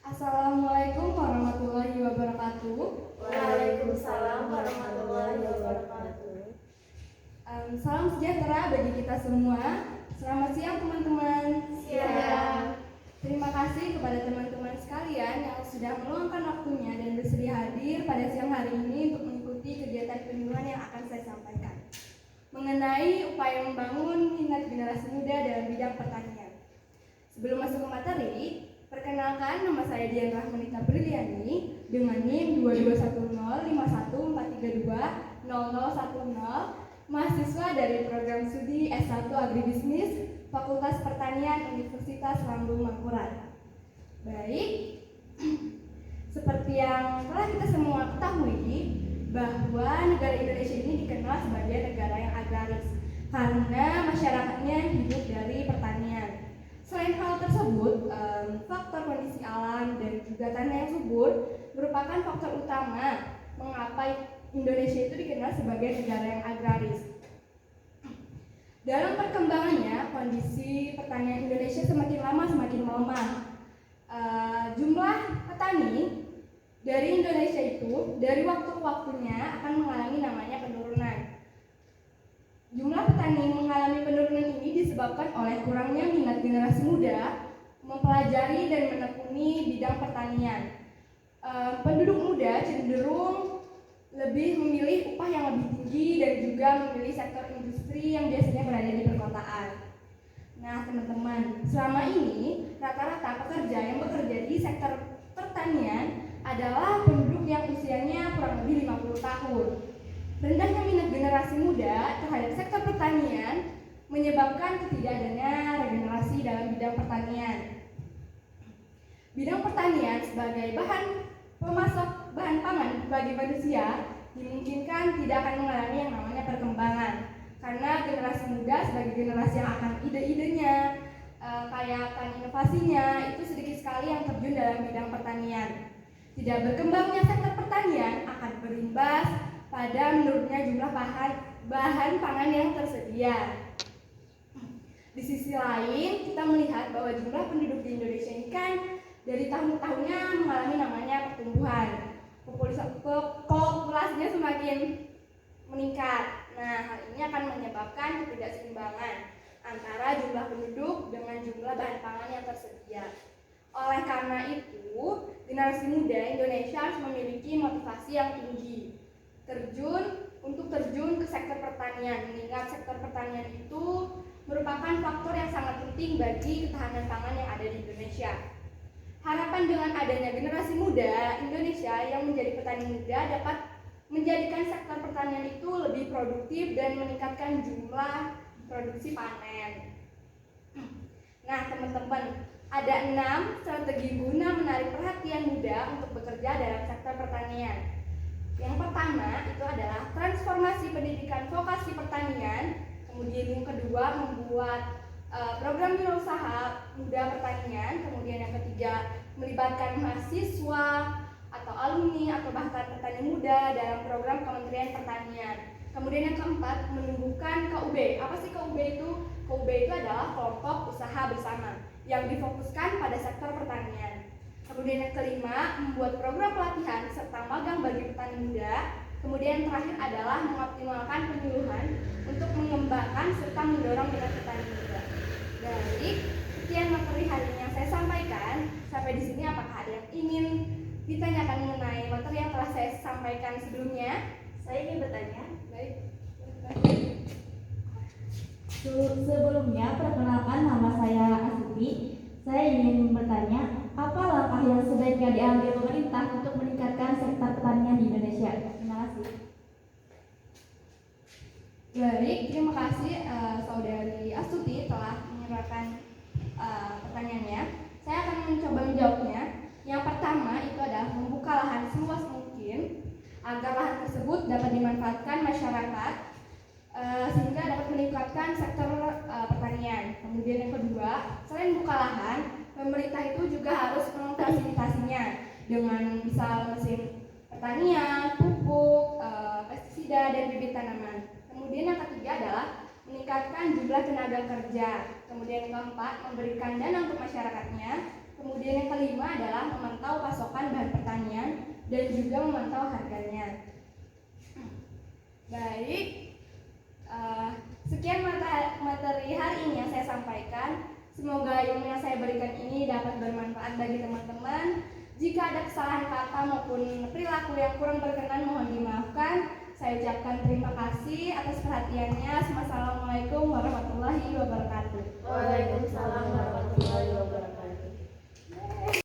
Assalamualaikum warahmatullahi wabarakatuh. Waalaikumsalam warahmatullahi wabarakatuh. Salam sejahtera bagi kita semua. Selamat siang teman-teman. Siang. Terima kasih kepada teman-teman sekalian yang sudah meluangkan waktunya dan bersedia hadir pada siang hari ini untuk mengikuti kegiatan penyuluhan yang akan saya sampaikan mengenai upaya membangun minat generasi muda dalam bidang pertanian. Sebelum masuk ke materi, perkenalkan, nama saya Dian Rahmanita Briliani dengan NIM 2210514320010, mahasiswa dari program studi S1 Agribisnis Fakultas Pertanian Universitas Lambung Mangkurat. Baik, seperti yang telah kita semua ketahui bahwa negara Indonesia ini dikenal sebagai negara yang agraris karena masyarakatnya hidup dari pertanian. Selain hal tersebut, faktor kondisi alam dan juga tanah yang subur merupakan faktor utama mengapa Indonesia itu dikenal sebagai negara yang agraris. Dalam perkembangannya, kondisi pertanian Indonesia semakin lama semakin melemah. Jumlah petani dari Indonesia itu dari waktu ke waktunya akan mengalami namanya penurunan. Jumlah petani mengalami penurunan ini disebabkan oleh kurangnya minat generasi muda mempelajari dan menekuni bidang pertanian. Penduduk muda cenderung lebih memilih upah yang lebih tinggi dan juga memilih sektor industri yang biasanya berada di perkotaan. Nah, teman-teman, selama ini rata-rata pekerja yang bekerja di sektor pertanian adalah penduduk yang usianya kurang lebih 50 tahun. Rendahnya minat generasi muda terhadap sektor pertanian menyebabkan ketidakadanya regenerasi dalam bidang pertanian. Bidang pertanian sebagai bahan pemasok bahan pangan bagi manusia dimungkinkan tidak akan mengalami yang namanya perkembangan karena generasi muda sebagai generasi yang akan ide-idenya, kayakan inovasinya itu sedikit sekali yang terjun dalam bidang pertanian. Tidak berkembangnya sektor pertanian akan berimbas pada menurunnya jumlah bahan pangan yang tersedia. Di sisi lain, kita melihat bahwa jumlah penduduk di Indonesia ini kan dari tahun ke tahunnya mengalami namanya pertumbuhan. Populasinya semakin meningkat. Nah, hal ini akan menyebabkan ketidakseimbangan antara jumlah penduduk dengan jumlah bahan pangan yang tersedia. Oleh karena itu, generasi muda Indonesia harus memiliki motivasi yang tinggi untuk terjun ke sektor pertanian, mengingat sektor pertanian itu merupakan faktor yang sangat penting bagi ketahanan pangan yang ada di Indonesia. Harapan dengan adanya generasi muda Indonesia yang menjadi petani muda dapat menjadikan sektor pertanian itu lebih produktif dan meningkatkan jumlah produksi panen. Nah, teman-teman, ada 6 strategi guna menarik perhatian muda untuk bekerja dalam sektor pertanian. Yang pertama itu adalah transformasi pendidikan vokasi pertanian. Kemudian yang kedua membuat program wirausaha muda pertanian. Kemudian yang ketiga melibatkan mahasiswa atau alumni atau bahkan petani muda dalam program Kementerian Pertanian. Kemudian yang keempat menumbuhkan KUB. Apa sih KUB itu? KUB itu adalah kelompok usaha bersama yang difokuskan pada sektor pertanian. Kemudian yang kelima, membuat program pelatihan serta magang bagi petani muda. Kemudian yang terakhir adalah mengoptimalkan penyuluhan untuk mengembangkan serta mendorong minat petani muda. Baik, sekian materi hari ini yang saya sampaikan. Sampai di sini apakah ada yang ingin ditanyakan mengenai materi yang telah saya sampaikan sebelumnya? Saya ingin bertanya. Baik. Sebelumnya, perkenalkan, nama saya Astuti. Saya ingin bertanya, apa langkah yang sebaiknya diambil pemerintah untuk meningkatkan sektor pertanian di Indonesia? Terima kasih. Baik, terima kasih Saudari Astuti telah menyerahkan pertanyaannya. Saya akan mencoba menjawabnya. Yang pertama itu adalah membuka lahan seluas mungkin agar lahan tersebut dapat dimanfaatkan masyarakat sehingga dapat meningkatkan sektor pertanian. Kemudian yang kedua, selain buka lahan, pemerintah itu juga harus memfasilitasinya dengan misal mesin pertanian, pupuk, pestisida, dan bibit tanaman. Kemudian yang ketiga adalah meningkatkan jumlah tenaga kerja. Kemudian yang keempat, memberikan dana untuk masyarakatnya. Kemudian yang kelima adalah memantau pasokan bahan pertanian dan juga memantau harganya. Baik, sekian materi hari ini yang saya sampaikan. Semoga ilmu yang saya berikan ini dapat bermanfaat bagi teman-teman. Jika ada kesalahan kata maupun perilaku yang kurang berkenan, mohon dimaafkan. Saya ucapkan terima kasih atas perhatiannya. Wassalamualaikum warahmatullahi wabarakatuh. Waalaikumsalam warahmatullahi wabarakatuh.